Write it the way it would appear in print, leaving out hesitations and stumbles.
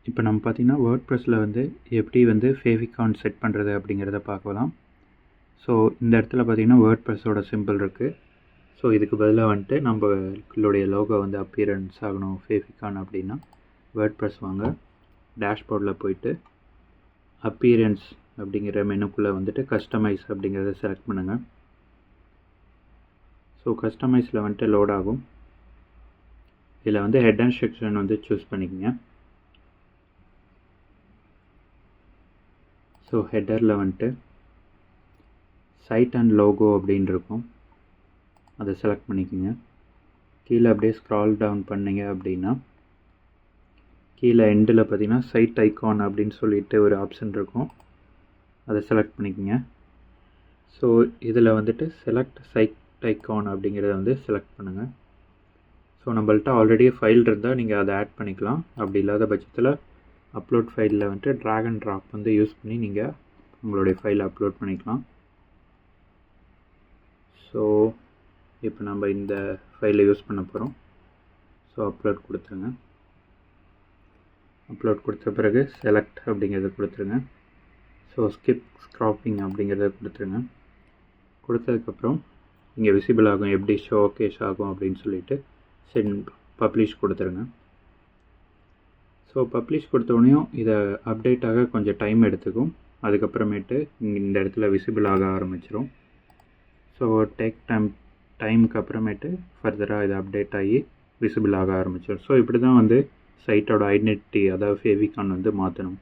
இப்போ நம்ம பார்த்திங்கன்னா வேர்ட்ப்ரெஸ்ஸில் வந்து எப்படி வந்து ஃபேவிகான் செட் பண்ணுறது அப்படிங்கிறத பார்க்கலாம். ஸோ இந்த இடத்துல பார்த்திங்கன்னா வேர்ட்ப்ரெஸ்ஸோட சிம்பிள் இருக்குது. ஸோ இதுக்கு பதிலாக வந்துட்டு நம்மளுடைய லோகோ வந்து அப்பியரன்ஸ் ஆகணும் ஃபேவிகான் அப்படின்னா வேர்ட்ப்ரெஸ் வாங்க, டேஷ்போர்டில் போயிட்டு அப்பியரன்ஸ் அப்படிங்கிற மெனுக்குள்ளே வந்துட்டு கஸ்டமைஸ் அப்படிங்கிறத செலக்ட் பண்ணுங்கள். ஸோ கஸ்டமைஸில் வந்துட்டு லோட் ஆகும். இதில் வந்து ஹெட் அண்ட் செக்ஷன் வந்து சூஸ் பண்ணிக்கோங்க. ஸோ ஹெட்டரில் வந்துட்டு சைட் அண்ட் லோகோ அப்படின்னு இருக்கும், அதை செலக்ட் பண்ணிக்கோங்க. கீழே அப்படியே ஸ்க்ரால் டவுன் பண்ணிங்க அப்படின்னா கீழே எண்டில் பார்த்தீங்கன்னா சைட் ஐகான் அப்படின்னு சொல்லிட்டு ஒரு ஆப்ஷன் இருக்கும், அதை செலக்ட் பண்ணிக்கோங்க. ஸோ இதில் வந்துட்டு செலக்ட் சைட் ஐகான் அப்படிங்கிறத வந்து செலக்ட் பண்ணுங்கள். ஸோ நம்மள்ட்ட ஆல்ரெடி ஃபைல் இருந்தால் நீங்கள் அதை ஆட் பண்ணிக்கலாம். அப்படி இல்லாத பட்சத்தில் அப்லோட் ஃபைலில் வந்துட்டு ட்ராக் அண்ட் ட்ராப் வந்து யூஸ் பண்ணி நீங்கள் உங்களுடைய ஃபைலை அப்லோட் பண்ணிக்கலாம். ஸோ இப்போ நம்ம இந்த ஃபைலை யூஸ் பண்ண போகிறோம். ஸோ அப்லோட் கொடுத்துருங்க. அப்லோட் கொடுத்த பிறகு செலக்ட் அப்படிங்கிறத கொடுத்துருங்க. ஸோ ஸ்கிப் ஸ்க்ராப்பிங் அப்படிங்கிறத கொடுத்துருங்க. கொடுத்ததுக்கப்புறம் இங்கே விசிபிள் ஆகும், எப்படி ஷோகேஸ் ஆகும் அப்படின்னு சொல்லிட்டு சென்ட் பப்ளிஷ் கொடுத்துருங்க. ஸோ பப்ளிஷ் கொடுத்தோடனையும் இதை அப்டேட் ஆக கொஞ்சம் டைம் எடுத்துக்கும். அதுக்கப்புறமேட்டு இந்த இடத்துல விசிபிள் ஆக ஆரம்பிச்சிடும். ஸோ டேக் டைமுக்கு அப்புறமேட்டு ஃபர்தராக இது அப்டேட் ஆகி விசிபிள் ஆக ஆரம்பிச்சிடும். ஸோ இப்படி தான் வந்து சைட்டோட ஐடென்டிட்டி, அதாவது ஃபேவிகான் வந்து மாற்றணும்.